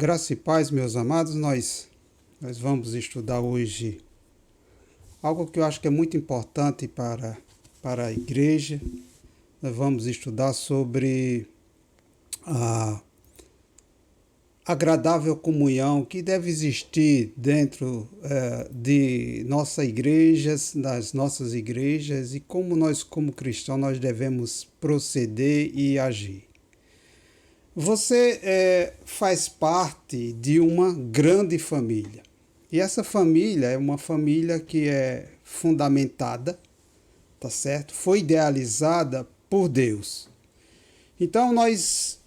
Graça e paz, meus amados, nós vamos estudar hoje algo que eu acho que é muito importante para a igreja. Nós vamos estudar sobre a agradável comunhão que deve existir dentro de nossas igrejas, das nossas igrejas, e como nós, como cristãos, nós devemos proceder e agir. Você faz parte de uma grande família. E essa família é uma família que é fundamentada, tá certo? Foi idealizada por Deus. Então nós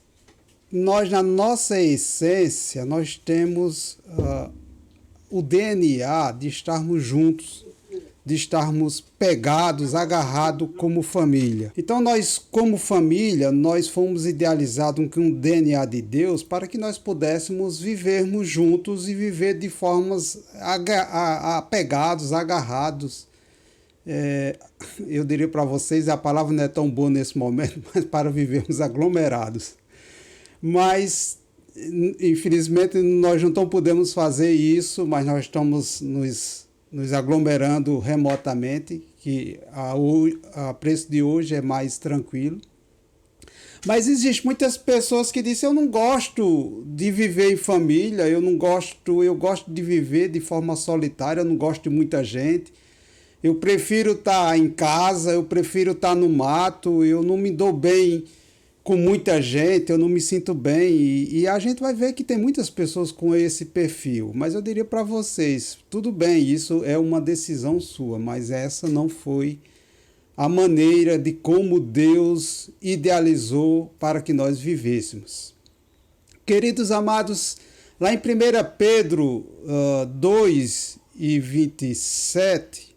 na nossa essência, nós temos o DNA de estarmos juntos, de estarmos pegados, agarrados como família. Então nós, como família, nós fomos idealizados com o DNA de Deus para que nós pudéssemos vivermos juntos e viver de formas apegados, agarrados. Eu diria para vocês, a palavra não é tão boa nesse momento, mas para vivermos aglomerados. Mas, infelizmente, nós não podemos fazer isso, mas nós estamos nos aglomerando remotamente, que a preço de hoje é mais tranquilo. Mas existem muitas pessoas que dizem, eu não gosto de viver em família, eu gosto de viver de forma solitária, eu não gosto de muita gente. Eu prefiro estar em casa, eu prefiro estar no mato, eu não me dou bem com muita gente, eu não me sinto bem, e a gente vai ver que tem muitas pessoas com esse perfil, mas eu diria para vocês, tudo bem, isso é uma decisão sua, mas essa não foi a maneira de como Deus idealizou para que nós vivêssemos. Queridos amados, lá em 1 Pedro 2:27,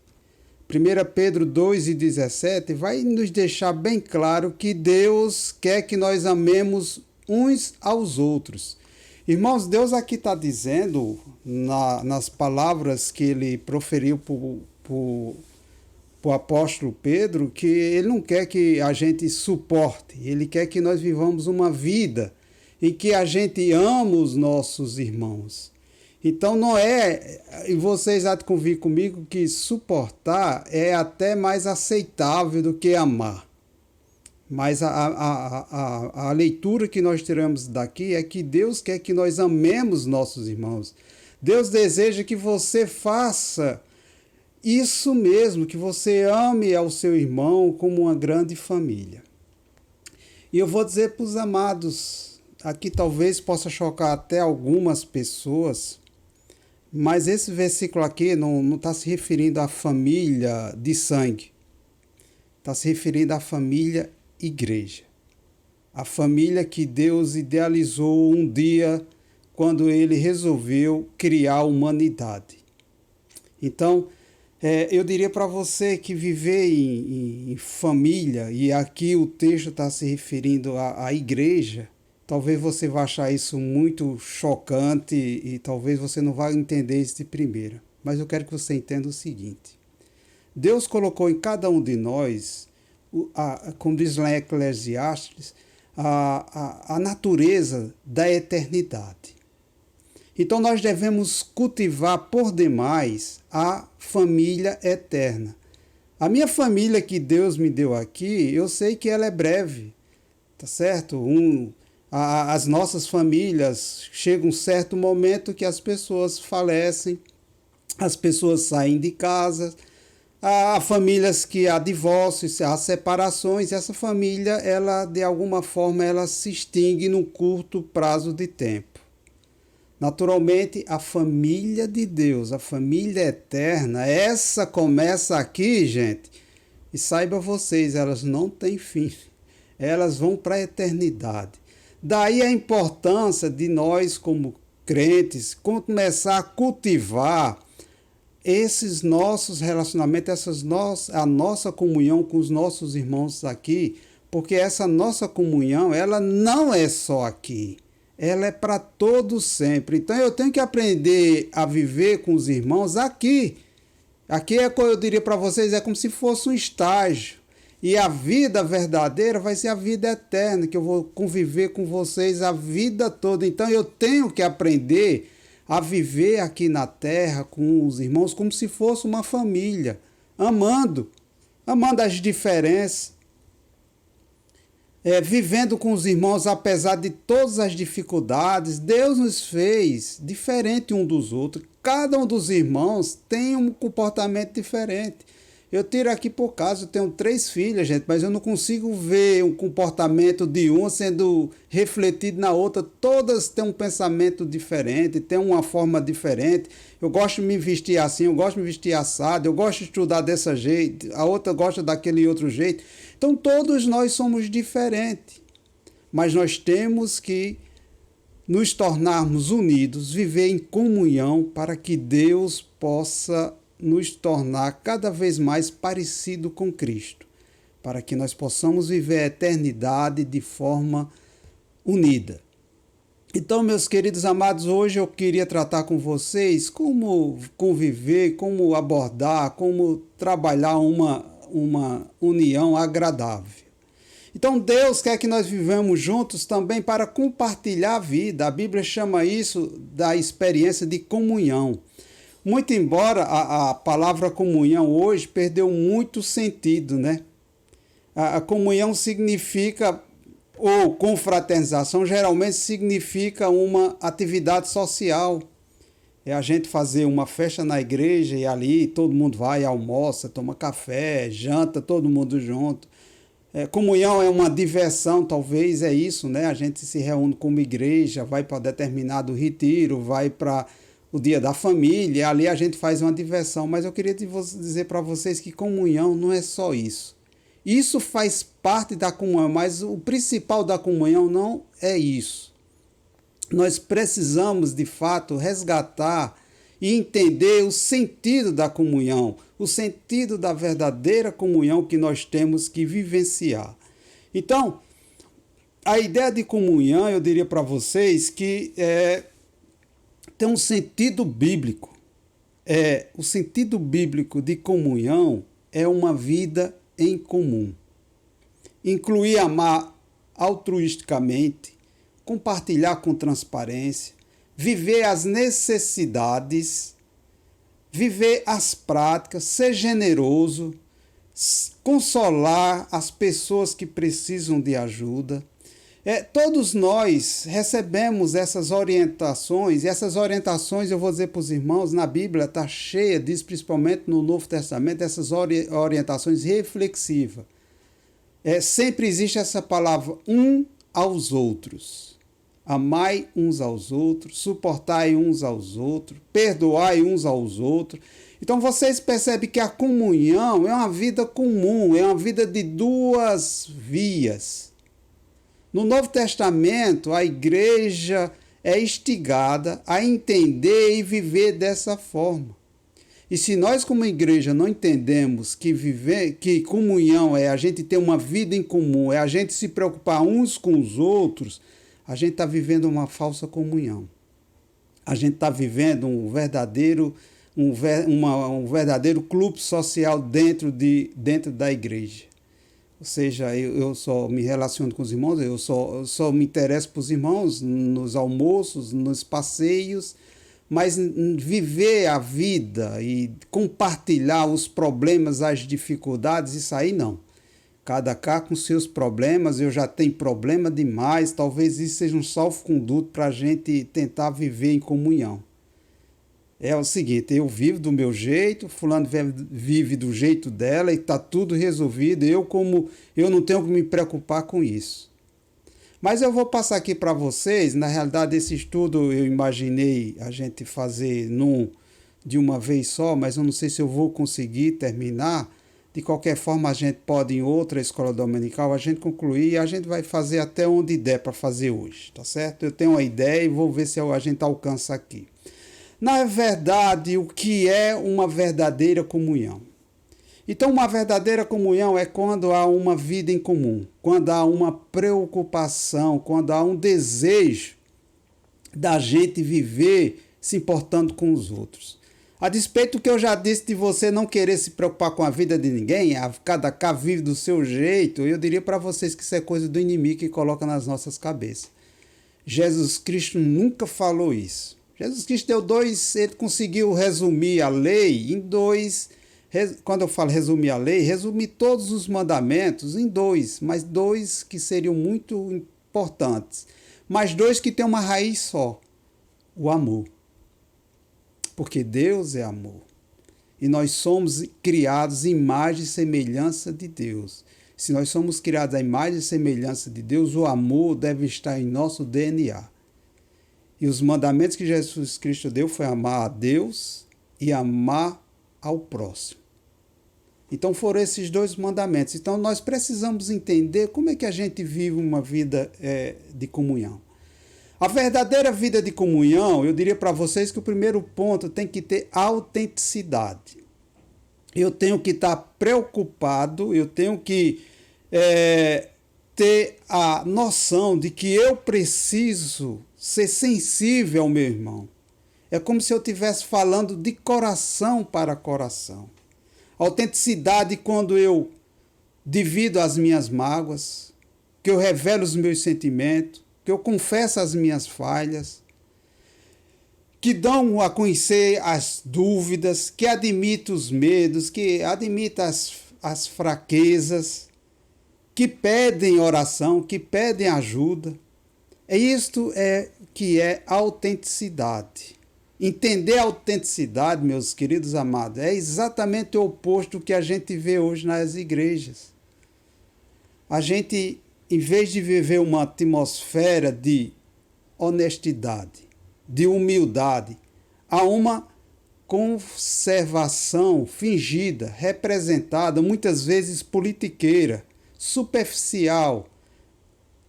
1 Pedro 2:17 vai nos deixar bem claro que Deus quer que nós amemos uns aos outros. Irmãos, Deus aqui está dizendo, nas palavras que ele proferiu para o apóstolo Pedro, que ele não quer que a gente suporte, ele quer que nós vivamos uma vida em que a gente ama os nossos irmãos. Então não é, e vocês há de convir comigo, que suportar é até mais aceitável do que amar. Mas a leitura que nós tiramos daqui é que Deus quer que nós amemos nossos irmãos. Deus deseja que você faça isso mesmo, que você ame ao seu irmão como uma grande família. E eu vou dizer para os amados, aqui talvez possa chocar até algumas pessoas, mas esse versículo aqui não está se referindo à família de sangue. Está se referindo à família igreja. A família que Deus idealizou um dia quando ele resolveu criar a humanidade. Então, eu diria para você que viver em família, e aqui o texto está se referindo à igreja, talvez você vá achar isso muito chocante e talvez você não vá entender isso de primeira. Mas eu quero que você entenda o seguinte. Deus colocou em cada um de nós, como diz lá em Eclesiastes, a natureza da eternidade. Então nós devemos cultivar por demais a família eterna. A minha família que Deus me deu aqui, eu sei que ela é breve, tá certo? As nossas famílias, chega um certo momento que as pessoas falecem, as pessoas saem de casa, há famílias que há divórcios, há separações, e essa família, ela de alguma forma, ela se extingue num curto prazo de tempo. Naturalmente, a família de Deus, a família eterna, essa começa aqui, gente, e saiba vocês, elas não têm fim, elas vão para a eternidade. Daí a importância de nós, como crentes, começar a cultivar esses nossos relacionamentos, a nossa comunhão com os nossos irmãos aqui, porque essa nossa comunhão, ela não é só aqui, ela é para todos sempre. Então eu tenho que aprender a viver com os irmãos aqui. Aqui eu diria para vocês, é como se fosse um estágio. E a vida verdadeira vai ser a vida eterna, que eu vou conviver com vocês a vida toda. Então eu tenho que aprender a viver aqui na terra com os irmãos como se fosse uma família, amando as diferenças, vivendo com os irmãos apesar de todas as dificuldades. Deus nos fez diferente um dos outros. Cada um dos irmãos tem um comportamento diferente. Eu tiro aqui por caso, eu tenho 3 filhas, gente, mas eu não consigo ver um comportamento de uma sendo refletido na outra. Todas têm um pensamento diferente, têm uma forma diferente. Eu gosto de me vestir assim, eu gosto de me vestir assado, eu gosto de estudar desse jeito, a outra gosta daquele outro jeito. Então todos nós somos diferentes, mas nós temos que nos tornarmos unidos, viver em comunhão para que Deus possa nos tornar cada vez mais parecido com Cristo, para que nós possamos viver a eternidade de forma unida. Então, meus queridos amados, hoje eu queria tratar com vocês como conviver, como abordar, como trabalhar uma união agradável. Então, Deus quer que nós vivamos juntos também para compartilhar a vida. A Bíblia chama isso da experiência de comunhão. Muito embora a palavra comunhão hoje perdeu muito sentido, né? A comunhão significa, ou confraternização, geralmente significa uma atividade social. É a gente fazer uma festa na igreja e ali todo mundo vai, almoça, toma café, janta, todo mundo junto. Comunhão é uma diversão, talvez é isso, né? A gente se reúne como igreja, vai para determinado retiro, vai para o dia da família, ali a gente faz uma diversão, mas eu queria dizer para vocês que comunhão não é só isso. Isso faz parte da comunhão, mas o principal da comunhão não é isso. Nós precisamos, de fato, resgatar e entender o sentido da comunhão, o sentido da verdadeira comunhão que nós temos que vivenciar. Então, a ideia de comunhão, eu diria para vocês que tem um sentido bíblico. O sentido bíblico de comunhão é uma vida em comum. Incluir amar altruisticamente, compartilhar com transparência, viver as necessidades, viver as práticas, ser generoso, consolar as pessoas que precisam de ajuda. Todos nós recebemos essas orientações, e essas orientações, eu vou dizer para os irmãos, na Bíblia está cheia, diz principalmente no Novo Testamento, essas orientações reflexivas. Sempre existe essa palavra, aos outros. Amai uns aos outros, suportai uns aos outros, perdoai uns aos outros. Então vocês percebem que a comunhão é uma vida comum, é uma vida de 2 vias. No Novo Testamento, a igreja é instigada a entender e viver dessa forma. E se nós, como igreja, não entendemos que comunhão é a gente ter uma vida em comum, é a gente se preocupar uns com os outros, a gente está vivendo uma falsa comunhão. A gente está vivendo um verdadeiro clube social dentro da igreja. Ou seja, eu só me relaciono com os irmãos, eu só me interesso por os irmãos nos almoços, nos passeios, mas viver a vida e compartilhar os problemas, as dificuldades, isso aí não. Cada cá com seus problemas, eu já tenho problema demais, talvez isso seja um salvo-conduto para a gente tentar viver em comunhão. É o seguinte, eu vivo do meu jeito, fulano vive do jeito dela e está tudo resolvido. Eu não tenho que me preocupar com isso. Mas eu vou passar aqui para vocês, na realidade esse estudo eu imaginei a gente fazer de uma vez só, mas eu não sei se eu vou conseguir terminar. De qualquer forma a gente pode em outra escola dominical a gente concluir e a gente vai fazer até onde der para fazer hoje, tá certo? Eu tenho uma ideia e vou ver se a gente alcança aqui. Na verdade, o que é uma verdadeira comunhão? Então, uma verdadeira comunhão é quando há uma vida em comum, quando há uma preocupação, quando há um desejo da gente viver se importando com os outros. A despeito do que eu já disse de você não querer se preocupar com a vida de ninguém, a cada cá vive do seu jeito, eu diria para vocês que isso é coisa do inimigo que coloca nas nossas cabeças. Jesus Cristo nunca falou isso. Jesus Cristo deu dois, ele conseguiu resumir a lei em dois. Quando eu falo resumir a lei, resumir todos os mandamentos em dois, mas dois que seriam muito importantes. Mas dois que têm uma raiz só: o amor. Porque Deus é amor. E nós somos criados em imagem e semelhança de Deus. Se nós somos criados à imagem e semelhança de Deus, o amor deve estar em nosso DNA. E os mandamentos que Jesus Cristo deu foi amar a Deus e amar ao próximo. Então foram esses dois mandamentos. Então nós precisamos entender como é que a gente vive uma vida de comunhão. A verdadeira vida de comunhão, eu diria para vocês que o primeiro ponto tem que ter autenticidade. Eu tenho que estar preocupado, eu tenho que ter a noção de que eu preciso ser sensível ao meu irmão. É como se eu estivesse falando de coração para coração. Autenticidade quando eu divido as minhas mágoas, que eu revelo os meus sentimentos, que eu confesso as minhas falhas, que dão a conhecer as dúvidas, que admito os medos, que admito as fraquezas, que pedem oração, que pedem ajuda. Isto é que é autenticidade. Entender a autenticidade, meus queridos amados, é exatamente o oposto do que a gente vê hoje nas igrejas. A gente, em vez de viver uma atmosfera de honestidade, de humildade, há uma conservação fingida, representada, muitas vezes politiqueira, superficial,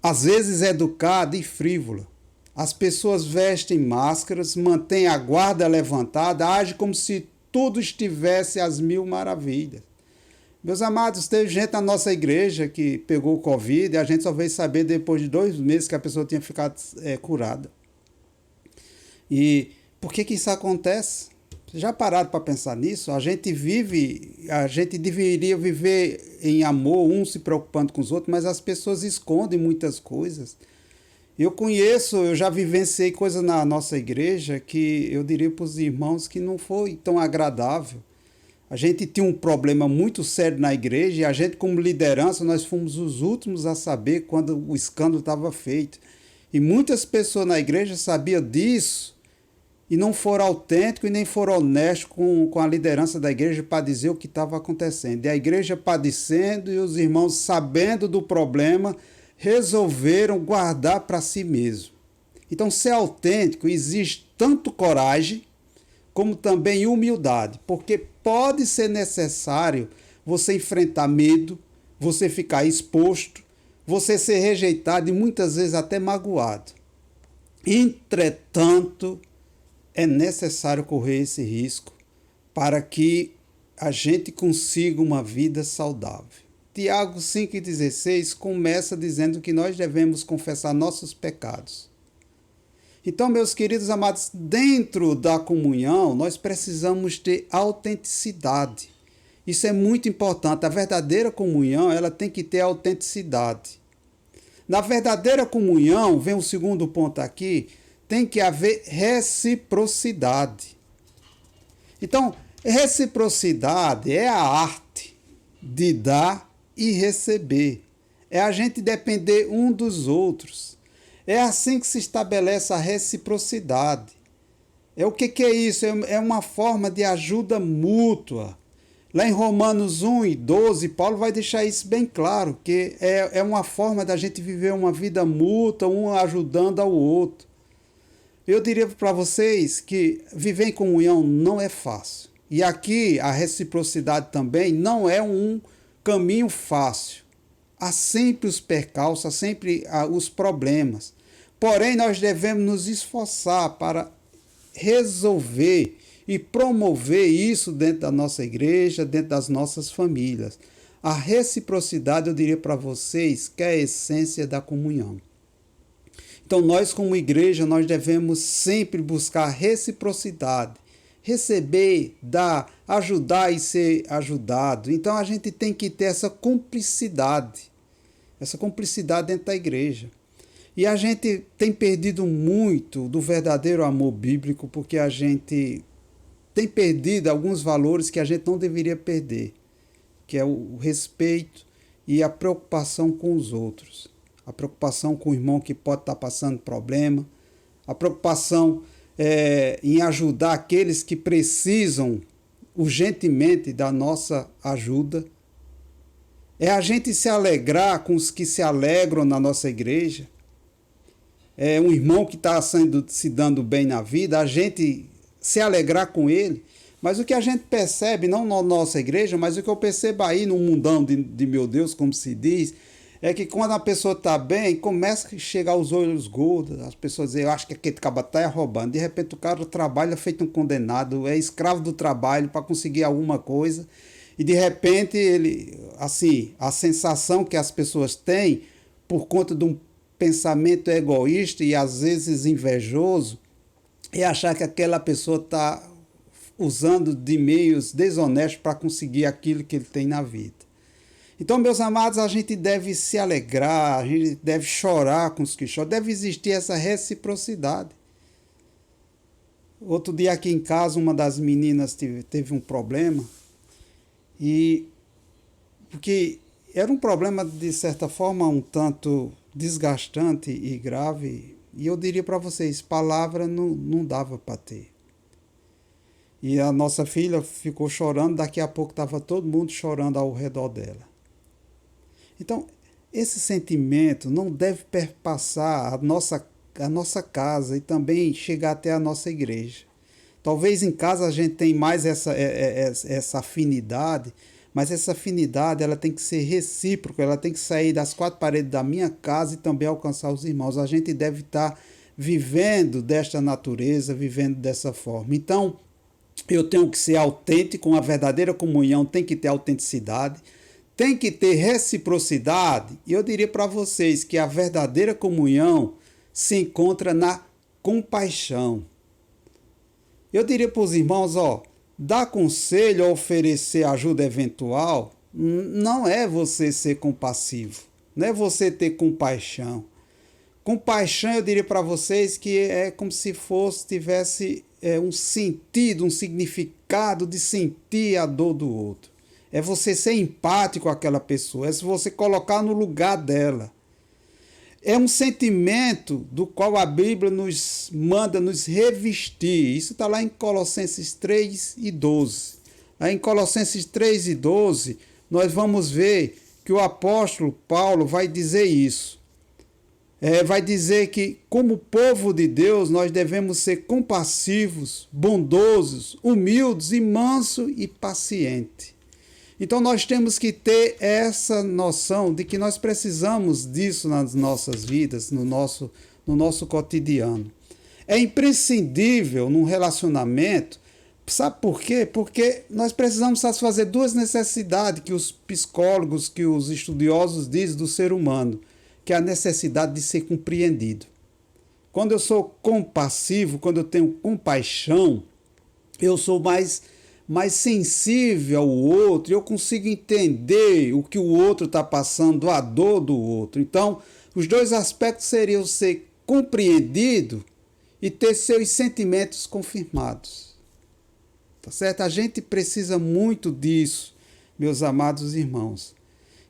às vezes educada e frívola. As pessoas vestem máscaras, mantêm a guarda levantada, agem como se tudo estivesse às mil maravilhas. Meus amados, teve gente na nossa igreja que pegou o Covid e a gente só veio saber depois de 2 meses que a pessoa tinha ficado curada. E por que isso acontece? Já pararam para pensar nisso? A gente deveria viver em amor, um se preocupando com os outros, mas as pessoas escondem muitas coisas. Eu já vivenciei coisas na nossa igreja que eu diria para os irmãos que não foi tão agradável. A gente tinha um problema muito sério na igreja e a gente, como liderança, nós fomos os últimos a saber quando o escândalo estava feito. E muitas pessoas na igreja sabiam disso e não foram autênticos e nem foram honestos com a liderança da igreja para dizer o que estava acontecendo. E a igreja padecendo e os irmãos sabendo do problema, resolveram guardar para si mesmo. Então, ser autêntico exige tanto coragem como também humildade, porque pode ser necessário você enfrentar medo, você ficar exposto, você ser rejeitado e muitas vezes até magoado. Entretanto, é necessário correr esse risco para que a gente consiga uma vida saudável. Tiago 5,16 começa dizendo que nós devemos confessar nossos pecados. Então, meus queridos amados, dentro da comunhão, nós precisamos ter autenticidade. Isso é muito importante. A verdadeira comunhão, ela tem que ter autenticidade. Na verdadeira comunhão, vem o segundo ponto aqui, tem que haver reciprocidade. Então, reciprocidade é a arte de dar e receber. É a gente depender um dos outros. É assim que se estabelece a reciprocidade. O que é isso? É uma forma de ajuda mútua. Lá em Romanos 1:12, Paulo vai deixar isso bem claro, que é uma forma da gente viver uma vida mútua, um ajudando ao outro. Eu diria para vocês que viver em comunhão não é fácil. E aqui a reciprocidade também não é um caminho fácil. Há sempre os percalços, há sempre os problemas. Porém, nós devemos nos esforçar para resolver e promover isso dentro da nossa igreja, dentro das nossas famílias. A reciprocidade, eu diria para vocês, que é a essência da comunhão. Então, nós como igreja, nós devemos sempre buscar reciprocidade. receber, dar, ajudar e ser ajudado. Então a gente tem que ter essa cumplicidade dentro da igreja. E a gente tem perdido muito do verdadeiro amor bíblico, porque a gente tem perdido alguns valores que a gente não deveria perder, que é o respeito e a preocupação com os outros, a preocupação com o irmão que pode estar passando problema, a preocupação em ajudar aqueles que precisam urgentemente da nossa ajuda. É a gente se alegrar com os que se alegram na nossa igreja. É um irmão que está se dando bem na vida, a gente se alegrar com ele. Mas o que a gente percebe, não na nossa igreja, mas o que eu percebo aí no mundão de meu Deus, como se diz, é que quando a pessoa está bem, começa a chegar os olhos gordos, as pessoas dizem, eu acho que aquele cabata está roubando. De repente o cara trabalha feito um condenado, é escravo do trabalho para conseguir alguma coisa. E de repente ele, assim, a sensação que as pessoas têm por conta de um pensamento egoísta e às vezes invejoso é achar que aquela pessoa está usando de meios desonestos para conseguir aquilo que ele tem na vida. Então, meus amados, a gente deve se alegrar, a gente deve chorar com os que choram, deve existir essa reciprocidade. Outro dia aqui em casa, uma das meninas teve um problema, porque era um problema, de certa forma, um tanto desgastante e grave, e eu diria para vocês, palavra não dava para ter. E a nossa filha ficou chorando, daqui a pouco estava todo mundo chorando ao redor dela. Então, esse sentimento não deve perpassar a nossa casa e também chegar até a nossa igreja. Talvez em casa a gente tenha mais essa afinidade, mas essa afinidade ela tem que ser recíproca, ela tem que sair das quatro paredes da minha casa e também alcançar os irmãos. A gente deve estar vivendo desta natureza, vivendo dessa forma. Então, eu tenho que ser autêntico, uma verdadeira comunhão tem que ter autenticidade, tem que ter reciprocidade. E eu diria para vocês que a verdadeira comunhão se encontra na compaixão. Eu diria para os irmãos, dar conselho ou oferecer ajuda eventual não é você ser compassivo, não é você ter compaixão. Compaixão, eu diria para vocês que é como se tivesse um sentido, um significado de sentir a dor do outro. É você ser empático com aquela pessoa, é você colocar no lugar dela. É um sentimento do qual a Bíblia nos manda nos revestir. Isso está lá em Colossenses 3:12. Lá em Colossenses 3:12, nós vamos ver que o apóstolo Paulo vai dizer isso. Vai dizer que, como povo de Deus, nós devemos ser compassivos, bondosos, humildes e manso e paciente. Então nós temos que ter essa noção de que nós precisamos disso nas nossas vidas, no nosso cotidiano. É imprescindível num relacionamento, sabe por quê? Porque nós precisamos satisfazer duas necessidades que os psicólogos, que os estudiosos dizem do ser humano, que é a necessidade de ser compreendido. Quando eu sou compassivo, quando eu tenho compaixão, eu sou mais sensível ao outro, eu consigo entender o que o outro está passando, a dor do outro. Então, os dois aspectos seriam ser compreendido e ter seus sentimentos confirmados. Tá certo? A gente precisa muito disso, meus amados irmãos.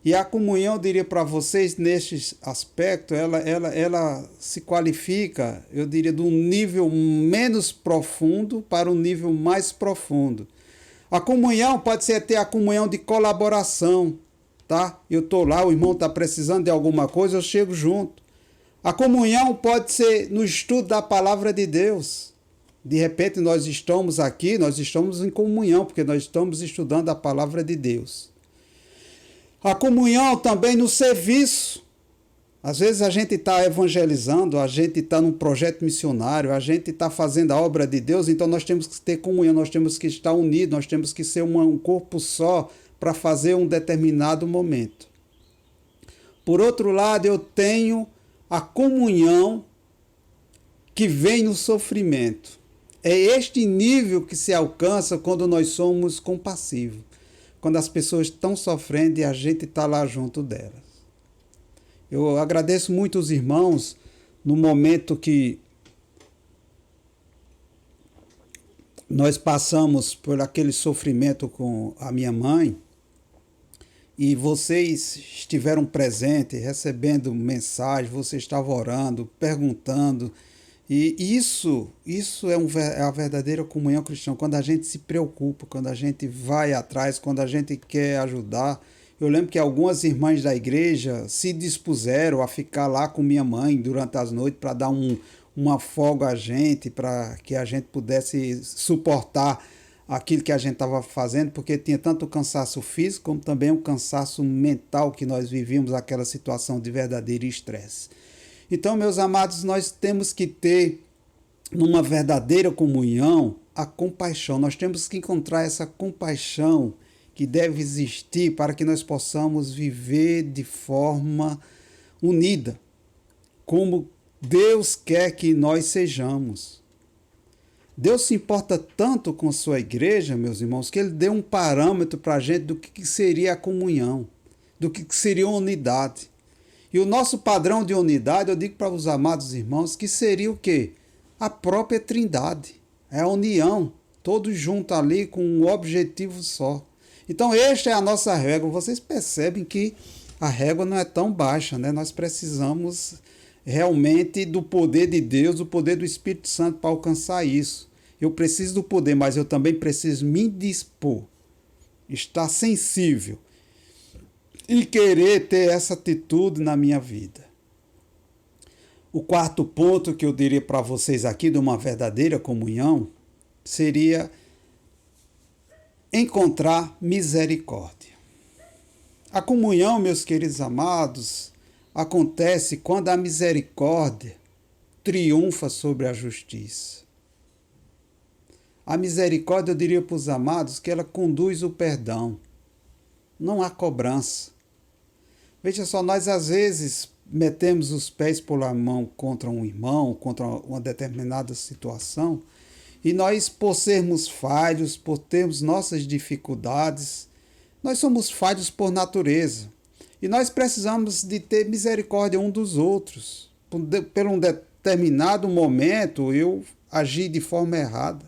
E a comunhão, eu diria para vocês, neste aspecto, ela se qualifica, eu diria, de um nível menos profundo para um nível mais profundo. A comunhão pode ser até a comunhão de colaboração, tá? Eu estou lá, o irmão está precisando de alguma coisa, eu chego junto. A comunhão pode ser no estudo da palavra de Deus. De repente nós estamos aqui, nós estamos em comunhão, porque nós estamos estudando a palavra de Deus. A comunhão também no serviço. Às vezes a gente está evangelizando, a gente está num projeto missionário, a gente está fazendo a obra de Deus, então nós temos que ter comunhão, nós temos que estar unidos, nós temos que ser um corpo só para fazer um determinado momento. Por outro lado, eu tenho a comunhão que vem no sofrimento. É este nível que se alcança quando nós somos compassivos. Quando as pessoas estão sofrendo e a gente está lá junto delas. Eu agradeço muito os irmãos no momento que nós passamos por aquele sofrimento com a minha mãe e vocês estiveram presentes, recebendo mensagem, você estava orando, perguntando. E isso é a verdadeira comunhão cristã, quando a gente se preocupa, quando a gente vai atrás, quando a gente quer ajudar. Eu lembro que algumas irmãs da igreja se dispuseram a ficar lá com minha mãe durante as noites para dar uma folga a gente, para que a gente pudesse suportar aquilo que a gente estava fazendo, porque tinha tanto o cansaço físico como também o cansaço mental que nós vivíamos, aquela situação de verdadeiro estresse. Então, meus amados, nós temos que ter, numa verdadeira comunhão, a compaixão. Nós temos que encontrar essa compaixão que deve existir para que nós possamos viver de forma unida, como Deus quer que nós sejamos. Deus se importa tanto com sua igreja, meus irmãos, que Ele deu um parâmetro para a gente do que seria a comunhão, do que seria a unidade. E o nosso padrão de unidade, eu digo para os amados irmãos, que seria o quê? A própria Trindade. É a união, todos juntos ali com um objetivo só. Então, esta é a nossa régua. Vocês percebem que a régua não é tão baixa, né? Nós precisamos realmente do poder de Deus, do poder do Espírito Santo para alcançar isso. Eu preciso do poder, mas eu também preciso me dispor, estar sensível e querer ter essa atitude na minha vida. O quarto ponto que eu diria para vocês aqui de uma verdadeira comunhão seria encontrar misericórdia. A comunhão, meus queridos amados, acontece quando a misericórdia triunfa sobre a justiça. A misericórdia, eu diria para os amados, que ela conduz o perdão. Não há cobrança. Veja só, nós às vezes metemos os pés pela mão contra um irmão, contra uma determinada situação, e nós, por sermos falhos, por termos nossas dificuldades, nós somos falhos por natureza. E nós precisamos de ter misericórdia um dos outros. Por um determinado momento, eu agi de forma errada.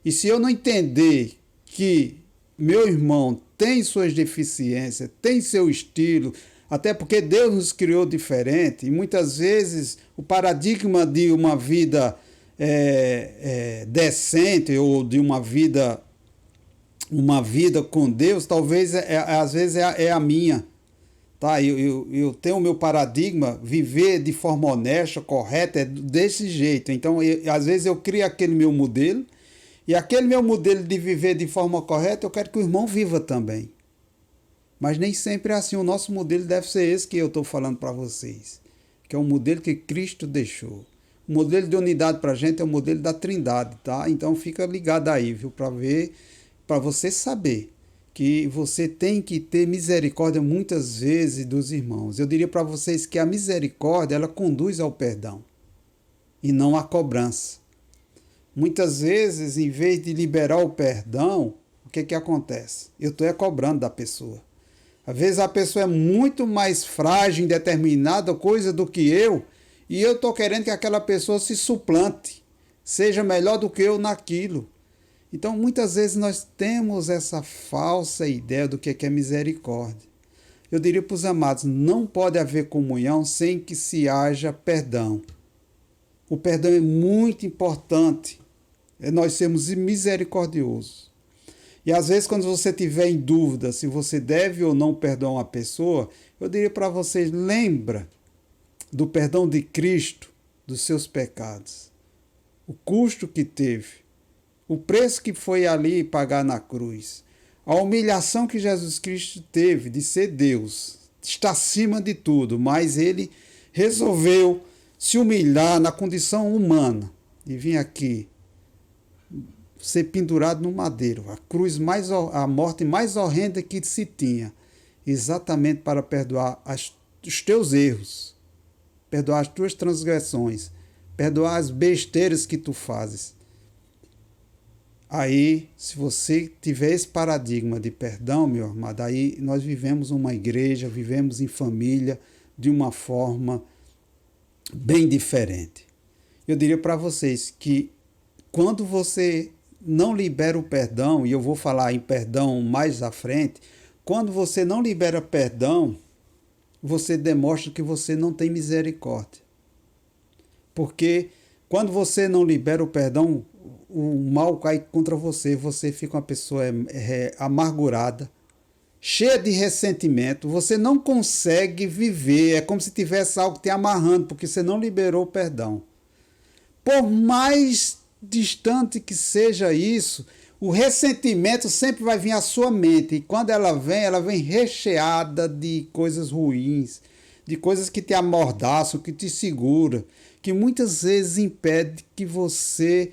E se eu não entender que meu irmão tem suas deficiências, tem seu estilo, até porque Deus nos criou diferente, e muitas vezes o paradigma de uma vida decente ou de uma vida com Deus, talvez às vezes é a minha. Tá? Eu tenho o meu paradigma, viver de forma honesta, correta, é desse jeito. Então, às vezes eu crio aquele meu modelo, e aquele meu modelo de viver de forma correta, eu quero que o irmão viva também. Mas nem sempre é assim. O nosso modelo deve ser esse que eu estou falando para vocês, que é o modelo que Cristo deixou. O modelo de unidade para a gente é o modelo da Trindade, tá? Então fica ligado aí, viu? Para você saber que você tem que ter misericórdia muitas vezes dos irmãos. Eu diria para vocês que a misericórdia, ela conduz ao perdão e não à cobrança. Muitas vezes, em vez de liberar o perdão, o que acontece? Eu estou cobrando da pessoa. Às vezes a pessoa é muito mais frágil em determinada coisa do que eu, e eu estou querendo que aquela pessoa se suplante, seja melhor do que eu naquilo. Então, muitas vezes nós temos essa falsa ideia do que é misericórdia. Eu diria para os amados, não pode haver comunhão sem que se haja perdão. O perdão é muito importante, é nós sermos misericordiosos. E às vezes, quando você tiver em dúvida se você deve ou não perdoar uma pessoa, eu diria para vocês, lembra do perdão de Cristo, dos seus pecados. O custo que teve, o preço que foi ali pagar na cruz, a humilhação que Jesus Cristo teve de ser Deus, está acima de tudo, mas ele resolveu se humilhar na condição humana e vir aqui ser pendurado no madeiro, a morte mais horrenda que se tinha, exatamente para perdoar os teus erros, perdoar as tuas transgressões, perdoar as besteiras que tu fazes. Aí, se você tiver esse paradigma de perdão, meu amado, aí nós vivemos uma igreja, vivemos em família de uma forma bem diferente. Eu diria para vocês que quando você não libera o perdão, e eu vou falar em perdão mais à frente, quando você não libera perdão, você demonstra que você não tem misericórdia. Porque quando você não libera o perdão, o mal cai contra você, você fica uma pessoa amargurada, cheia de ressentimento, você não consegue viver, é como se tivesse algo te amarrando, porque você não liberou o perdão. Por mais distante que seja isso, o ressentimento sempre vai vir à sua mente, e quando ela vem recheada de coisas ruins, de coisas que te amordaçam, que te segura, que muitas vezes impede que você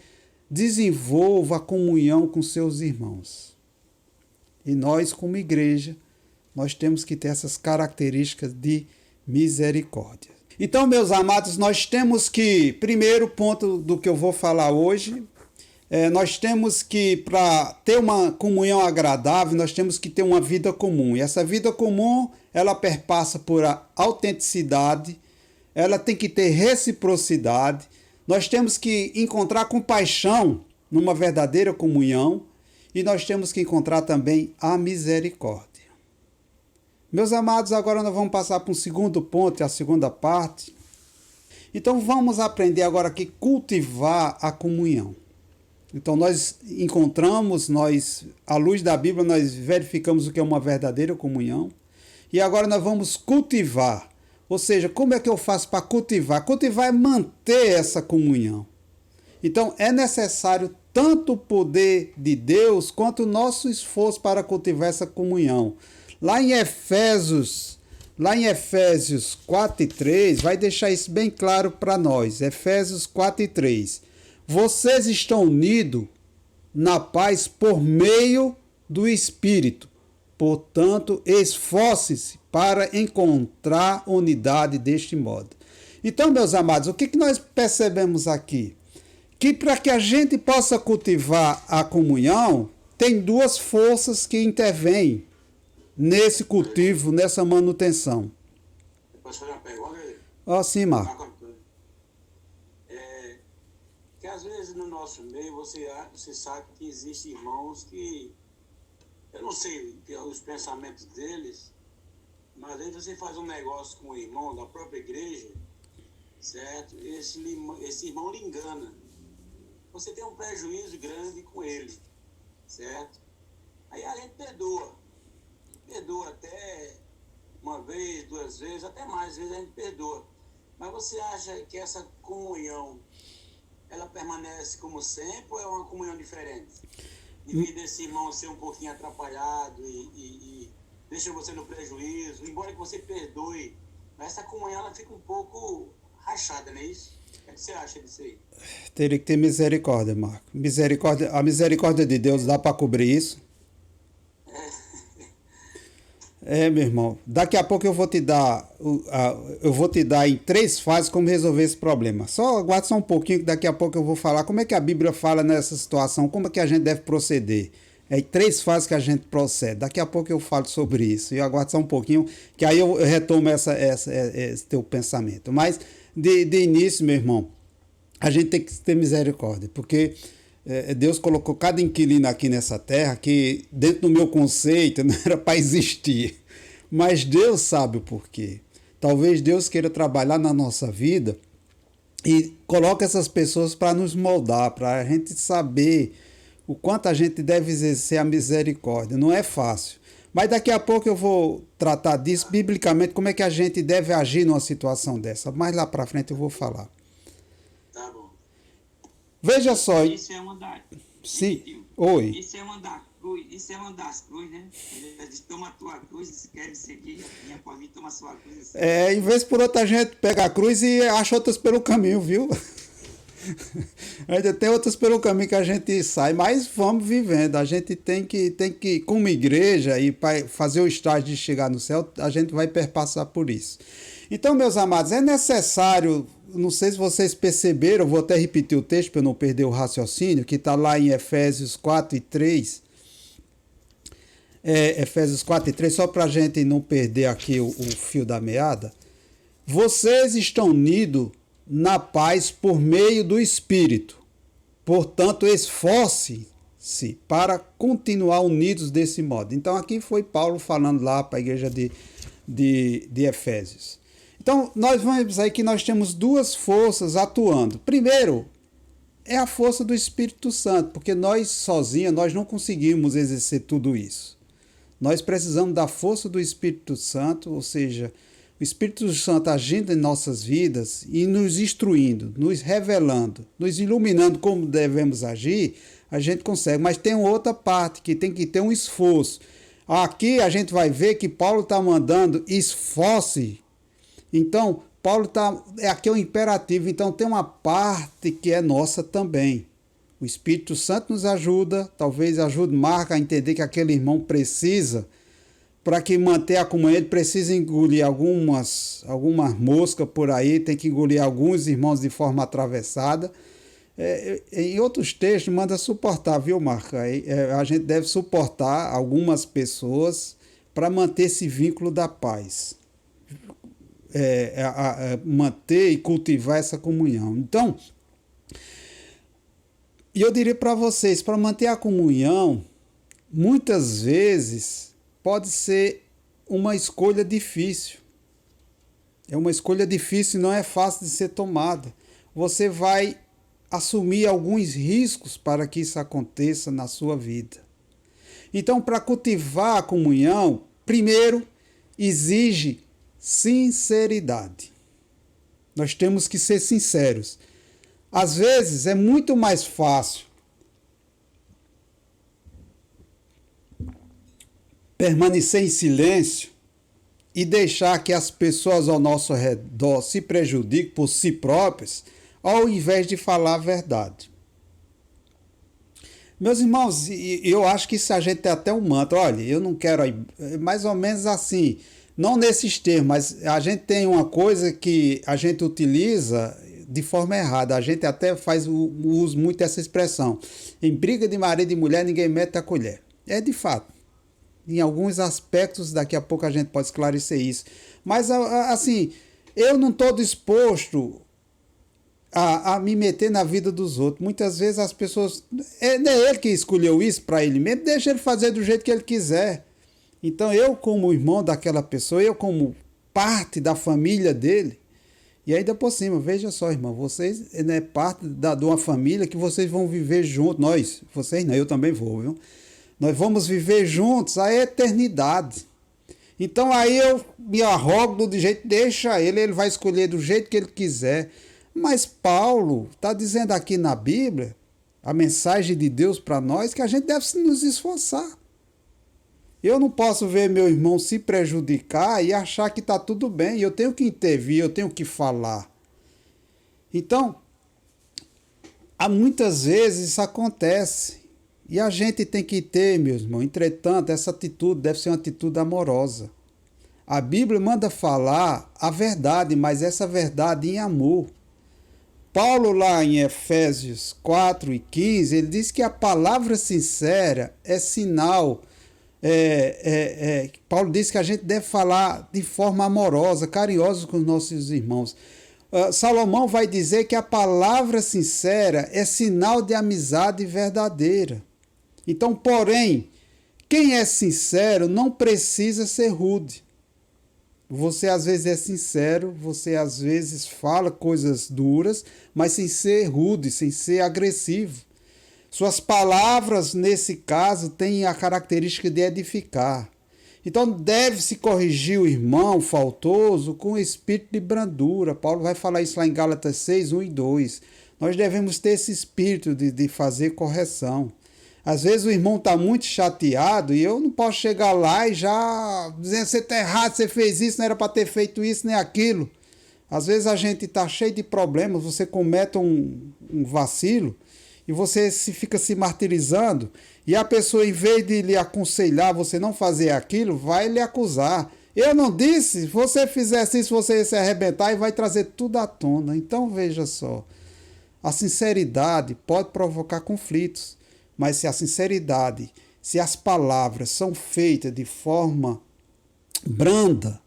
desenvolva a comunhão com seus irmãos. E nós, como igreja, nós temos que ter essas características de misericórdia. Então, meus amados, nós temos que, primeiro ponto do que eu vou falar hoje, nós temos que, para ter uma comunhão agradável, nós temos que ter uma vida comum. E essa vida comum, ela perpassa por a autenticidade, ela tem que ter reciprocidade, nós temos que encontrar compaixão numa verdadeira comunhão e nós temos que encontrar também a misericórdia. Meus amados, agora nós vamos passar para um segundo ponto, a segunda parte. Então vamos aprender agora aqui cultivar a comunhão. Então nós encontramos, à luz da Bíblia, nós verificamos o que é uma verdadeira comunhão. E agora nós vamos cultivar. Ou seja, como é que eu faço para cultivar? Cultivar é manter essa comunhão. Então é necessário tanto o poder de Deus quanto o nosso esforço para cultivar essa comunhão. Lá em Efésios 4:3, vai deixar isso bem claro para nós. Efésios 4:3. Vocês estão unidos na paz por meio do Espírito. Portanto, esforce-se para encontrar unidade deste modo. Então, meus amados, o que nós percebemos aqui? Que para que a gente possa cultivar a comunhão, tem duas forças que intervêm nesse cultivo, nessa manutenção. Posso fazer uma pergunta? Sim, Marco. Que às vezes no nosso meio você sabe que existem irmãos que, eu não sei os pensamentos deles, mas aí você faz um negócio com o irmão da própria igreja, certo? Esse irmão lhe engana. Você tem um prejuízo grande com ele, certo? Aí a gente perdoa até uma vez, duas vezes, até mais vezes a gente perdoa. Mas você acha que essa comunhão, ela permanece como sempre ou é uma comunhão diferente? Devido a esse irmão ser um pouquinho atrapalhado e deixa você no prejuízo, embora que você perdoe, mas essa comunhão ela fica um pouco rachada, não é isso? O que você acha disso aí? Teria que ter misericórdia, Marco. A misericórdia de Deus dá para cobrir isso? Meu irmão. Daqui a pouco eu vou te dar em 3 fases como resolver esse problema. Aguarde só um pouquinho que daqui a pouco eu vou falar como é que a Bíblia fala nessa situação, como é que a gente deve proceder. É em 3 fases que a gente procede. Daqui a pouco eu falo sobre isso. E aguarde só um pouquinho, que aí eu retomo esse teu pensamento. Mas, de início, meu irmão, a gente tem que ter misericórdia, porque Deus colocou cada inquilino aqui nessa terra que, dentro do meu conceito, não era para existir. Mas Deus sabe o porquê. Talvez Deus queira trabalhar na nossa vida e coloque essas pessoas para nos moldar, para a gente saber o quanto a gente deve exercer a misericórdia. Não é fácil. Mas daqui a pouco eu vou tratar disso biblicamente, como é que a gente deve agir numa situação dessa. Mais lá para frente eu vou falar. Tá bom. Veja só. Isso é uma das... Sim. Oi. Isso é uma das cruzes, né? Ele diz, toma a tua cruz, se quer seguir, minha pode vir, toma a sua cruz. Em vez por outra gente pega a cruz e acha outras pelo caminho, viu? Ainda tem outras pelo caminho que a gente sai, mas vamos vivendo. A gente tem que como igreja, e para fazer o estágio de chegar no céu, a gente vai perpassar por isso. Então, meus amados, é necessário não sei se vocês perceberam, eu vou até repetir o texto para eu não perder o raciocínio, que está lá em Efésios 4 e 3. Efésios 4 e 3, só para a gente não perder aqui o fio da meada. Vocês estão unidos na paz por meio do Espírito. Portanto, esforce-se para continuar unidos desse modo. Então, aqui foi Paulo falando lá para a igreja de Efésios. Então, nós vamos aí que nós temos duas forças atuando. Primeiro, é a força do Espírito Santo, porque nós sozinhos, nós não conseguimos exercer tudo isso. Nós precisamos da força do Espírito Santo, ou seja, o Espírito Santo agindo em nossas vidas e nos instruindo, nos revelando, nos iluminando como devemos agir, a gente consegue. Mas tem outra parte que tem que ter um esforço. Aqui a gente vai ver que Paulo está mandando esforce. Então, Paulo aqui é um imperativo, então tem uma parte que é nossa também. O Espírito Santo nos ajuda, talvez ajude Marco a entender que aquele irmão precisa, para que manter a comunhão, ele precisa engolir algumas moscas por aí, tem que engolir alguns irmãos de forma atravessada. Em outros textos, manda suportar, viu, Marco? A gente deve suportar algumas pessoas para manter esse vínculo da paz. Manter e cultivar essa comunhão. Então, e eu diria para vocês, para manter a comunhão, muitas vezes pode ser uma escolha difícil. É uma escolha difícil e não é fácil de ser tomada. Você vai assumir alguns riscos para que isso aconteça na sua vida. Então, para cultivar a comunhão, primeiro, exige sinceridade. Nós temos que ser sinceros. Às vezes é muito mais fácil permanecer em silêncio e deixar que as pessoas ao nosso redor se prejudiquem por si próprias, ao invés de falar a verdade. Meus irmãos, eu acho que isso a gente tem até um mantra. Olha, eu não quero, mais ou menos assim, não nesses termos, mas a gente tem uma coisa que a gente utiliza de forma errada. A gente até faz o uso muito dessa expressão. Em briga de marido e mulher, ninguém mete a colher. É de fato. Em alguns aspectos, daqui a pouco a gente pode esclarecer isso. Mas, assim, eu não estou disposto a me meter na vida dos outros. Muitas vezes as pessoas... não é ele que escolheu isso para ele mesmo, deixa ele fazer do jeito que ele quiser. Então, eu como irmão daquela pessoa, eu como parte da família dele, e ainda por cima, veja só, irmão, vocês é parte de uma família que vocês vão viver juntos. Vocês não, eu também vou, viu? Nós vamos viver juntos a eternidade. Então aí eu me arrogo do jeito, deixa ele vai escolher do jeito que ele quiser. Mas Paulo está dizendo aqui na Bíblia, a mensagem de Deus para nós, que a gente deve nos esforçar. Eu não posso ver meu irmão se prejudicar e achar que está tudo bem. Eu tenho que intervir, eu tenho que falar. Então, muitas vezes isso acontece. E a gente tem que ter, meus irmãos, entretanto, essa atitude deve ser uma atitude amorosa. A Bíblia manda falar a verdade, mas essa verdade em amor. Paulo, lá em Efésios 4 e 15, ele diz que a palavra sincera é sinal. Paulo diz que a gente deve falar de forma amorosa, carinhosa com os nossos irmãos. Salomão vai dizer que a palavra sincera é sinal de amizade verdadeira. Então, porém, quem é sincero não precisa ser rude. Você às vezes é sincero, você às vezes fala coisas duras, mas sem ser rude, sem ser agressivo. Suas palavras, nesse caso, têm a característica de edificar. Então, deve-se corrigir o irmão faltoso com espírito de brandura. Paulo vai falar isso lá em Gálatas 6, 1 e 2. Nós devemos ter esse espírito de fazer correção. Às vezes o irmão está muito chateado e eu não posso chegar lá e já dizendo: você está errado, você fez isso, não era para ter feito isso nem aquilo. Às vezes a gente está cheio de problemas, você comete um vacilo e você fica se martirizando, e a pessoa, em vez de lhe aconselhar você não fazer aquilo, vai lhe acusar. Eu não disse, se você fizesse isso, você ia se arrebentar e vai trazer tudo à tona. Então veja só, a sinceridade pode provocar conflitos, mas se a sinceridade, se as palavras são feitas de forma branda,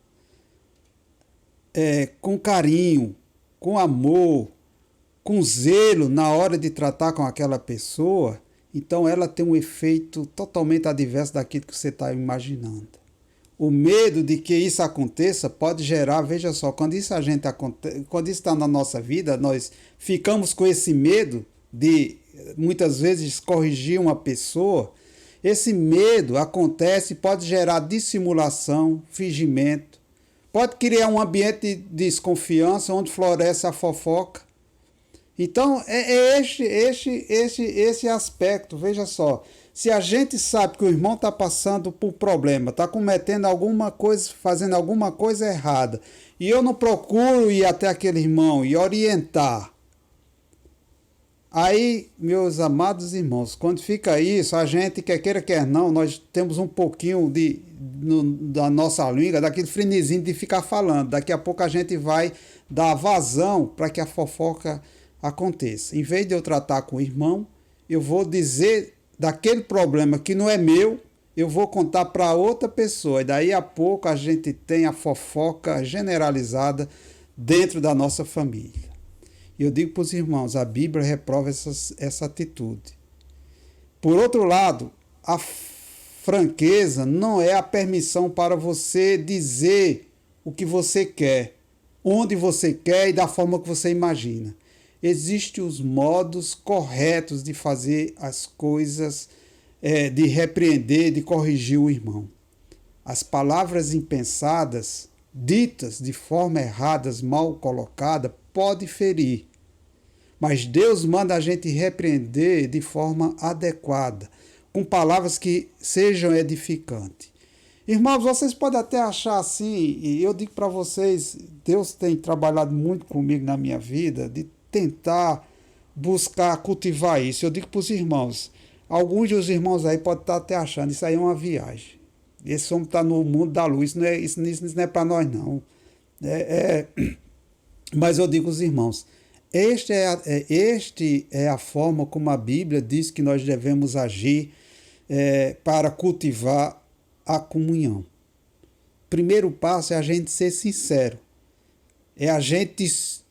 com carinho, com amor, com zelo na hora de tratar com aquela pessoa, então ela tem um efeito totalmente adverso daquilo que você está imaginando. O medo de que isso aconteça pode gerar, veja só, quando isso está na nossa vida, nós ficamos com esse medo de muitas vezes corrigir uma pessoa. Esse medo acontece e pode gerar dissimulação, fingimento, pode criar um ambiente de desconfiança onde floresce a fofoca. Então, é esse aspecto, veja só. Se a gente sabe que o irmão está passando por problema, está cometendo alguma coisa, fazendo alguma coisa errada, e eu não procuro ir até aquele irmão e orientar, aí, meus amados irmãos, quando fica isso, a gente, quer queira, quer não, nós temos um pouquinho da nossa língua, daquele frenesinho de ficar falando. Daqui a pouco a gente vai dar vazão para que a fofoca aconteça. Em vez de eu tratar com o irmão, eu vou dizer daquele problema que não é meu, eu vou contar para outra pessoa. E daí a pouco a gente tem a fofoca generalizada dentro da nossa família. E eu digo para os irmãos, a Bíblia reprova essa atitude. Por outro lado, a franqueza não é a permissão para você dizer o que você quer, onde você quer e da forma que você imagina. Existem os modos corretos de fazer as coisas, de repreender, de corrigir o irmão. As palavras impensadas, ditas de forma errada, mal colocada, pode ferir. Mas Deus manda a gente repreender de forma adequada, com palavras que sejam edificantes. Irmãos, vocês podem até achar assim, e eu digo para vocês, Deus tem trabalhado muito comigo na minha vida, de tentar buscar cultivar isso. Eu digo para os irmãos, alguns dos irmãos aí podem estar até achando, isso aí é uma viagem. Esse homem está no mundo da luz, isso não é para nós não. Mas eu digo aos irmãos, este é a forma como a Bíblia diz que nós devemos agir para cultivar a comunhão. Primeiro passo é a gente ser sincero. É a gente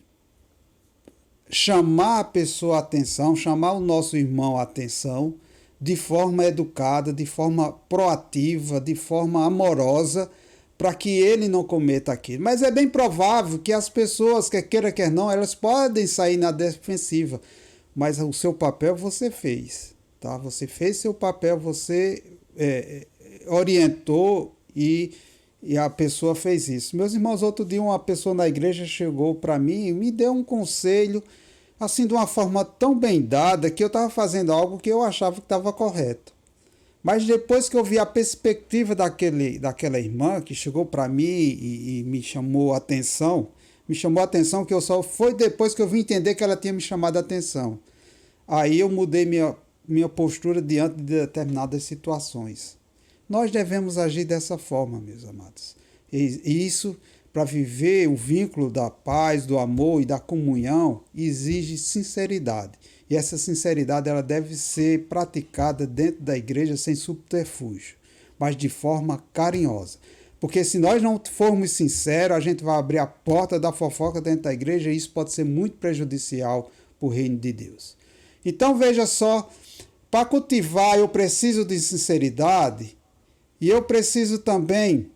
chamar a pessoa a atenção, chamar o nosso irmão a atenção, de forma educada, de forma proativa, de forma amorosa, para que ele não cometa aquilo. Mas é bem provável que as pessoas, quer queira, quer não, elas podem sair na defensiva. Mas o seu papel você fez, tá? Você fez seu papel, você orientou e a pessoa fez isso. Meus irmãos, outro dia uma pessoa na igreja chegou para mim e me deu um conselho, assim, de uma forma tão bem dada, que eu estava fazendo algo que eu achava que estava correto. Mas depois que eu vi a perspectiva daquela irmã que chegou para mim e me chamou a atenção que eu só foi depois que eu vim entender que ela tinha me chamado a atenção. Aí eu mudei minha postura diante de determinadas situações. Nós devemos agir dessa forma, meus amados. E isso, para viver o vínculo da paz, do amor e da comunhão, exige sinceridade. E essa sinceridade ela deve ser praticada dentro da igreja sem subterfúgio, mas de forma carinhosa. Porque se nós não formos sinceros, a gente vai abrir a porta da fofoca dentro da igreja e isso pode ser muito prejudicial para o reino de Deus. Então veja só, para cultivar eu preciso de sinceridade e eu preciso também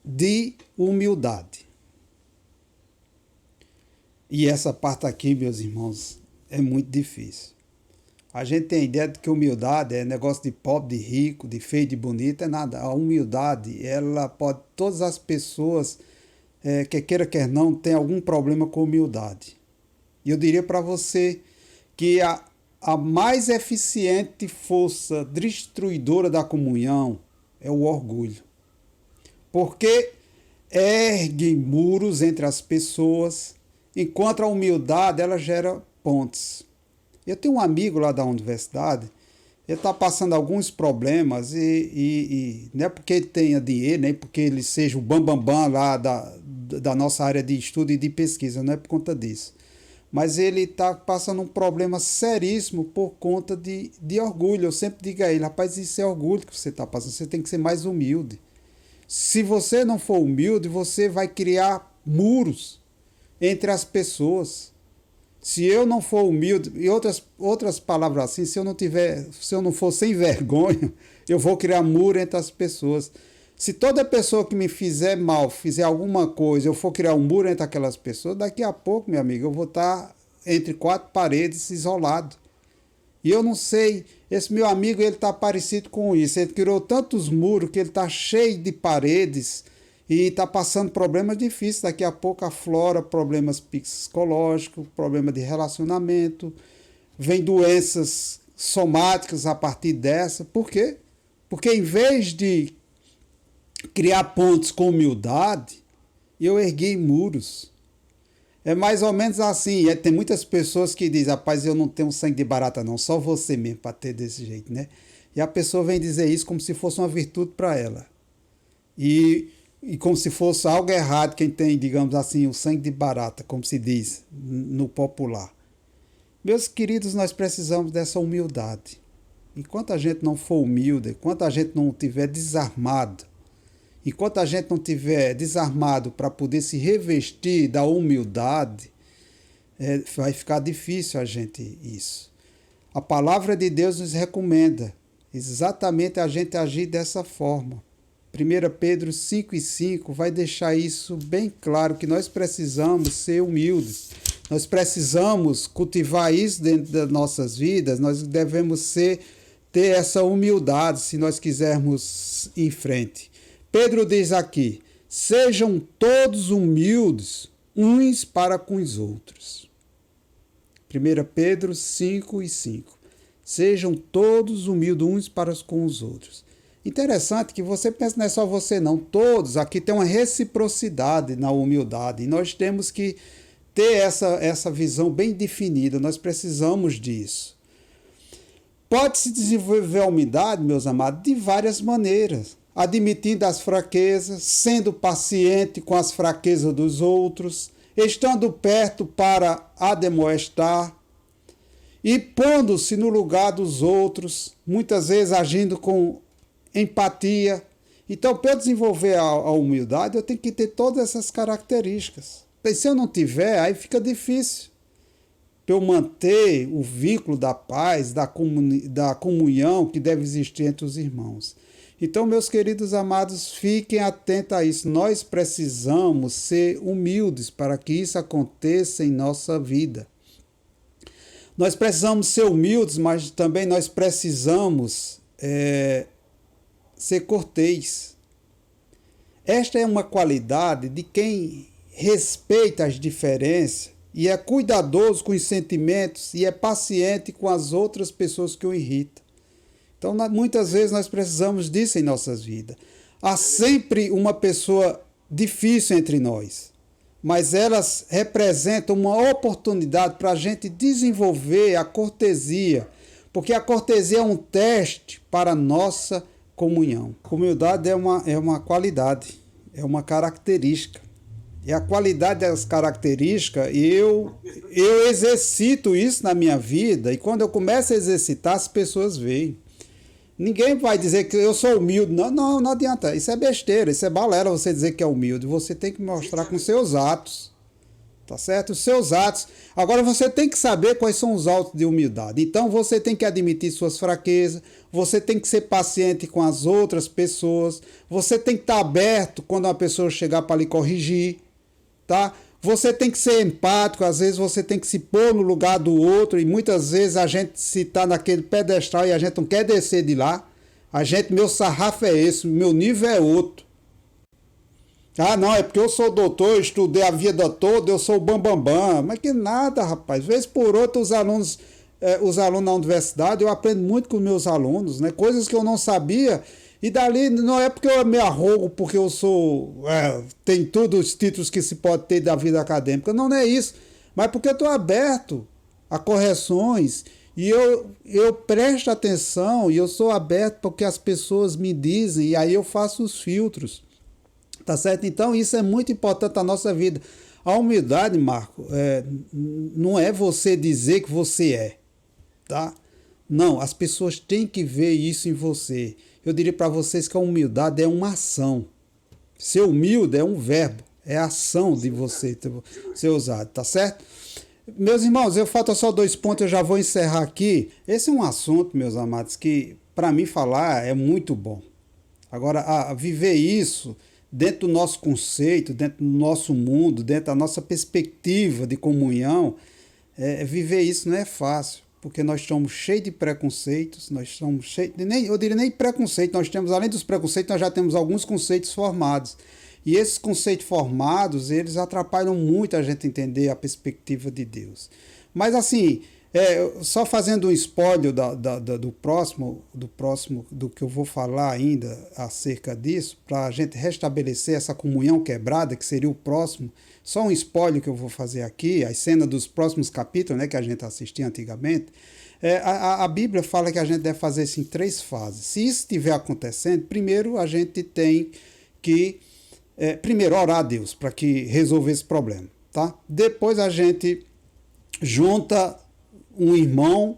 de humildade. E essa parte aqui, meus irmãos, é muito difícil. A gente tem a ideia de que humildade é negócio de pobre, de rico, de feio, de bonito, é nada. A humildade, ela pode, todas as pessoas, quer queira, quer não, tem algum problema com humildade. E eu diria para você que a mais eficiente força destruidora da comunhão é o orgulho. Porque ergue muros entre as pessoas, enquanto a humildade ela gera pontes. Eu tenho um amigo lá da universidade, ele está passando alguns problemas e não é porque ele tenha dinheiro, nem porque ele seja o bambambam lá da nossa área de estudo e de pesquisa, não é por conta disso. Mas ele está passando um problema seríssimo por conta de orgulho. Eu sempre digo a ele, rapaz, isso é orgulho que você está passando, você tem que ser mais humilde. Se você não for humilde, você vai criar muros entre as pessoas. Se eu não for humilde, e outras palavras assim, se eu não for sem vergonha, eu vou criar muro entre as pessoas. Se toda pessoa que me fizer mal, fizer alguma coisa, eu for criar um muro entre aquelas pessoas, daqui a pouco, meu amigo, eu vou estar entre quatro paredes, isolado. E eu não sei, esse meu amigo, ele está parecido com isso. Ele criou tantos muros que ele está cheio de paredes e está passando problemas difíceis. Daqui a pouco aflora problemas psicológicos, problema de relacionamento, vem doenças somáticas a partir dessa. Por quê? Porque em vez de criar pontes com humildade, eu ergui muros. É mais ou menos assim. Tem muitas pessoas que dizem, rapaz, eu não tenho sangue de barata não, só você mesmo para ter desse jeito, né? E a pessoa vem dizer isso como se fosse uma virtude para ela. E como se fosse algo errado quem tem, digamos assim, o sangue de barata, como se diz no popular. Meus queridos, nós precisamos dessa humildade. Enquanto a gente não for humilde, enquanto a gente não tiver desarmado, enquanto a gente não tiver desarmado para poder se revestir da humildade, vai ficar difícil a gente isso. A palavra de Deus nos recomenda exatamente a gente agir dessa forma. 1 Pedro 5:5 vai deixar isso bem claro, que nós precisamos ser humildes. Nós precisamos cultivar isso dentro das nossas vidas, nós devemos ter essa humildade se nós quisermos ir em frente. Pedro diz aqui, sejam todos humildes uns para com os outros. 1 Pedro 5:5. Sejam todos humildes uns para com os outros. Interessante que você pensa, não é só você não, todos, aqui tem uma reciprocidade na humildade, e nós temos que ter essa visão bem definida, nós precisamos disso. Pode-se desenvolver a humildade, meus amados, de várias maneiras, admitindo as fraquezas, sendo paciente com as fraquezas dos outros, estando perto para admoestar e pondo-se no lugar dos outros, muitas vezes agindo com empatia. Então, para eu desenvolver a humildade, eu tenho que ter todas essas características. E se eu não tiver, aí fica difícil para eu manter o vínculo da paz, da comunhão que deve existir entre os irmãos. Então, meus queridos amados, fiquem atentos a isso. Nós precisamos ser humildes para que isso aconteça em nossa vida. Nós precisamos ser humildes, mas também nós precisamos ser cortês. Esta é uma qualidade de quem respeita as diferenças e é cuidadoso com os sentimentos e é paciente com as outras pessoas que o irritam. Então, muitas vezes nós precisamos disso em nossas vidas. Há sempre uma pessoa difícil entre nós, mas elas representam uma oportunidade para a gente desenvolver a cortesia, porque a cortesia é um teste para a nossa comunhão. Humildade é uma qualidade, é uma característica. E a qualidade das características, eu exercito isso na minha vida, e quando eu começo a exercitar, as pessoas veem. Ninguém vai dizer que eu sou humilde. Não adianta. Isso é besteira, isso é balela você dizer que é humilde. Você tem que mostrar com seus atos. Tá certo? Os seus atos. Agora você tem que saber quais são os atos de humildade. Então você tem que admitir suas fraquezas, você tem que ser paciente com as outras pessoas, você tem que estar aberto quando uma pessoa chegar para lhe corrigir, tá? Você tem que ser empático, às vezes você tem que se pôr no lugar do outro, e muitas vezes a gente se está naquele pedestal e a gente não quer descer de lá. Meu sarrafo é esse, meu nível é outro. Ah, não, é porque eu sou doutor, eu estudei a vida toda, eu sou o bambambam. Mas que nada, rapaz. Vez por outra, os alunos na universidade, eu aprendo muito com meus alunos, né? Coisas que eu não sabia. E dali, não é porque eu me arrogo, porque eu sou... tem todos os títulos que se pode ter da vida acadêmica. Não é isso. Mas porque eu estou aberto a correções E eu presto atenção e eu sou aberto para o que as pessoas me dizem, e aí eu faço os filtros. Tá certo? Então isso é muito importante na nossa vida. A humildade, Marco, não é você dizer que você é, tá? Não, as pessoas têm que ver isso em você. Eu diria para vocês que a humildade é uma ação. Ser humilde é um verbo, é a ação de você ser usado, tá certo? Meus irmãos, falta só 2 pontos, eu já vou encerrar aqui. Esse é um assunto, meus amados, que para mim falar é muito bom. Agora, a viver isso dentro do nosso conceito, dentro do nosso mundo, dentro da nossa perspectiva de comunhão, viver isso não é fácil, porque nós estamos cheios de preconceitos, nós estamos cheios, eu diria nem preconceito, nós temos, além dos preconceitos, nós já temos alguns conceitos formados. E esses conceitos formados, eles atrapalham muito a gente entender a perspectiva de Deus. Mas assim, só fazendo um spoiler do próximo, do que eu vou falar ainda acerca disso, para a gente restabelecer essa comunhão quebrada, que seria o próximo, só um spoiler que eu vou fazer aqui, as cenas dos próximos capítulos, né, que a gente assistia antigamente. A Bíblia fala que a gente deve fazer isso em 3 fases. Se isso estiver acontecendo, primeiro a gente tem que primeiro orar a Deus para que resolva esse problema, tá? Depois a gente junta um irmão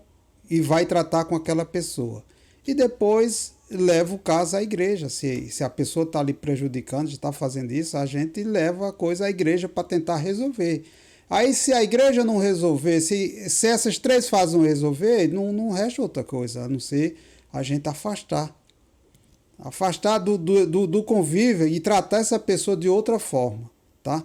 e vai tratar com aquela pessoa. E depois leva o caso à igreja. Se a pessoa está ali prejudicando, está fazendo isso, a gente leva a coisa à igreja para tentar resolver. Aí se a igreja não resolver, se essas 3 fases não resolver, não resta outra coisa, a não ser a gente afastar do convívio e tratar essa pessoa de outra forma, tá?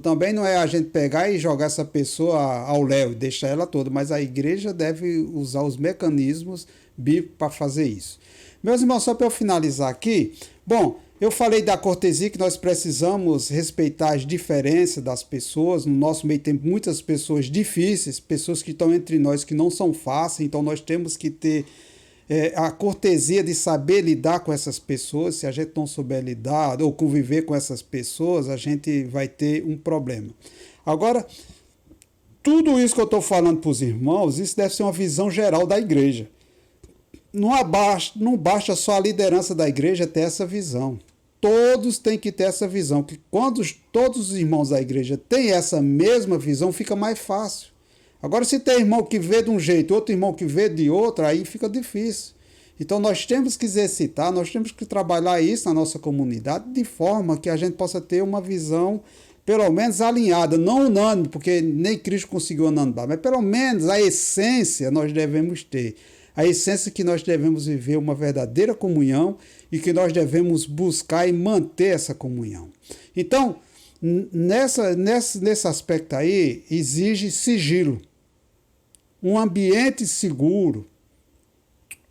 Também não é a gente pegar e jogar essa pessoa ao léu e deixar ela toda, mas a igreja deve usar os mecanismos bíblicos para fazer isso. Meus irmãos, só para eu finalizar aqui, bom, eu falei da cortesia, que nós precisamos respeitar as diferenças das pessoas. No nosso meio tem muitas pessoas difíceis, pessoas que estão entre nós que não são fáceis, então nós temos que ter a cortesia de saber lidar com essas pessoas. Se a gente não souber lidar ou conviver com essas pessoas, a gente vai ter um problema. Agora, tudo isso que eu estou falando para os irmãos, isso deve ser uma visão geral da igreja. Não basta só a liderança da igreja ter essa visão. Todos têm que ter essa visão, que quando todos os irmãos da igreja têm essa mesma visão, fica mais fácil. Agora, se tem irmão que vê de um jeito, outro irmão que vê de outro, aí fica difícil. Então, nós temos que exercitar, nós temos que trabalhar isso na nossa comunidade, de forma que a gente possa ter uma visão, pelo menos alinhada, não unânime, porque nem Cristo conseguiu unanimar, mas pelo menos a essência nós devemos ter. A essência que nós devemos viver uma verdadeira comunhão e que nós devemos buscar e manter essa comunhão. Então, nesse aspecto aí, exige sigilo. Um ambiente seguro,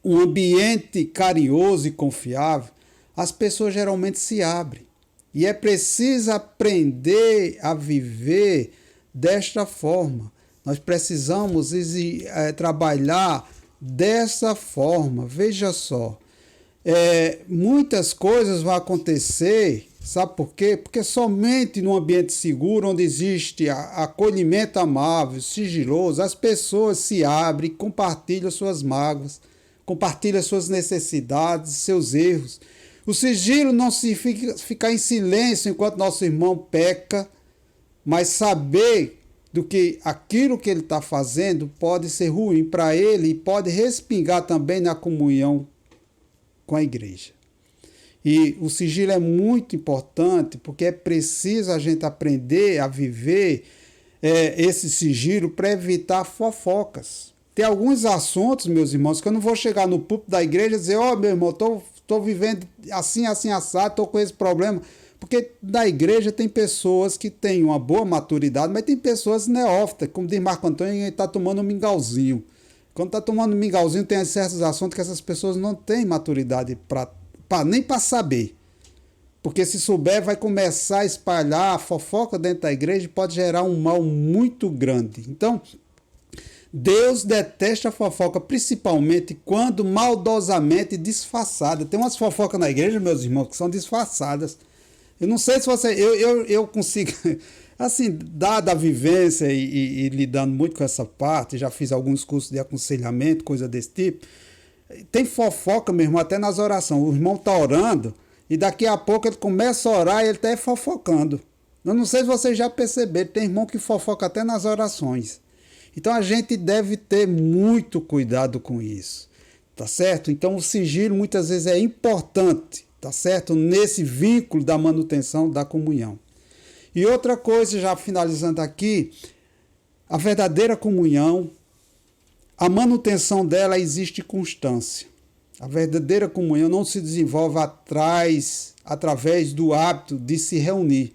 um ambiente carinhoso e confiável, as pessoas geralmente se abrem. E é preciso aprender a viver desta forma. Nós precisamos trabalhar dessa forma. Veja só, muitas coisas vão acontecer, sabe por quê? Porque somente num ambiente seguro, onde existe acolhimento amável, sigiloso, as pessoas se abrem, compartilham suas mágoas, compartilham suas necessidades, seus erros. O sigilo não significa ficar em silêncio enquanto nosso irmão peca, mas saber do que aquilo que ele está fazendo pode ser ruim para ele e pode respingar também na comunhão com a igreja. E o sigilo é muito importante, porque é preciso a gente aprender a viver esse sigilo para evitar fofocas. Tem alguns assuntos, meus irmãos, que eu não vou chegar no púlpito da igreja e dizer: meu irmão, estou vivendo assim, assado, estou com esse problema. Porque na igreja tem pessoas que têm uma boa maturidade, mas tem pessoas neófitas, como diz Marco Antônio, que está tomando um mingauzinho. Quando está tomando um mingauzinho, tem certos assuntos que essas pessoas não têm maturidade nem para saber. Porque se souber, vai começar a espalhar a fofoca dentro da igreja e pode gerar um mal muito grande. Então, Deus detesta a fofoca, principalmente quando maldosamente disfarçada. Tem umas fofocas na igreja, meus irmãos, que são disfarçadas. Eu não sei se você... Eu consigo... Assim, dada a vivência e lidando muito com essa parte, já fiz alguns cursos de aconselhamento, coisa desse tipo, tem fofoca, meu irmão, até nas orações. O irmão tá orando e daqui a pouco ele começa a orar e ele tá fofocando. Eu não sei se vocês já perceberam, tem irmão que fofoca até nas orações. Então a gente deve ter muito cuidado com isso, tá certo? Então o sigilo muitas vezes é importante, tá certo? Nesse vínculo da manutenção da comunhão. E outra coisa, já finalizando aqui, a verdadeira comunhão, a manutenção dela existe constância. A verdadeira comunhão não se desenvolve através do hábito de se reunir.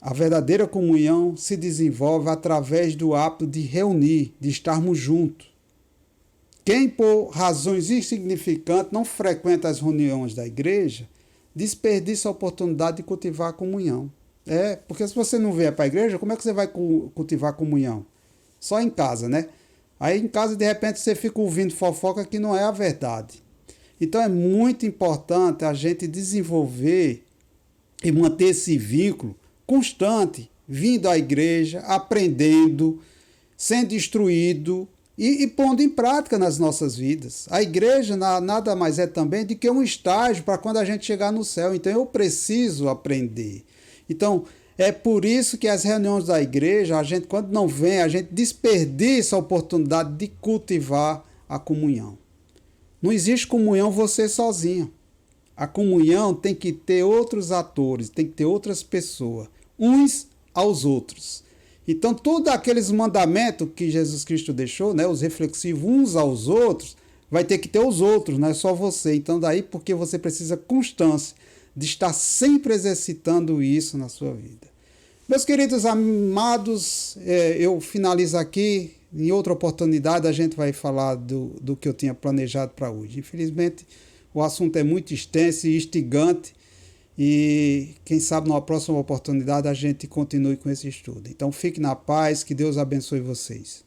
A verdadeira comunhão se desenvolve através do hábito de reunir, de estarmos juntos. Quem, por razões insignificantes, não frequenta as reuniões da igreja, desperdiça a oportunidade de cultivar a comunhão. Porque se você não vier para a igreja, como é que você vai cultivar a comunhão? Só em casa, né? Aí em casa, de repente, você fica ouvindo fofoca que não é a verdade. Então é muito importante a gente desenvolver e manter esse vínculo constante, vindo à igreja, aprendendo, sendo instruído e pondo em prática nas nossas vidas. A igreja nada mais é também do que um estágio para quando a gente chegar no céu. Então eu preciso aprender. Então é por isso que as reuniões da igreja, a gente quando não vem, a gente desperdiça a oportunidade de cultivar a comunhão. Não existe comunhão você sozinho. A comunhão tem que ter outros atores, tem que ter outras pessoas, uns aos outros. Então, todos aqueles mandamentos que Jesus Cristo deixou, né, os reflexivos uns aos outros, vai ter que ter os outros, não é só você. Então, daí porque você precisa constância de estar sempre exercitando isso na sua vida. Meus queridos amados, eu finalizo aqui. Em outra oportunidade, a gente vai falar do que eu tinha planejado para hoje. Infelizmente, o assunto é muito extenso e instigante. E quem sabe numa próxima oportunidade a gente continue com esse estudo. Então fique na paz, que Deus abençoe vocês.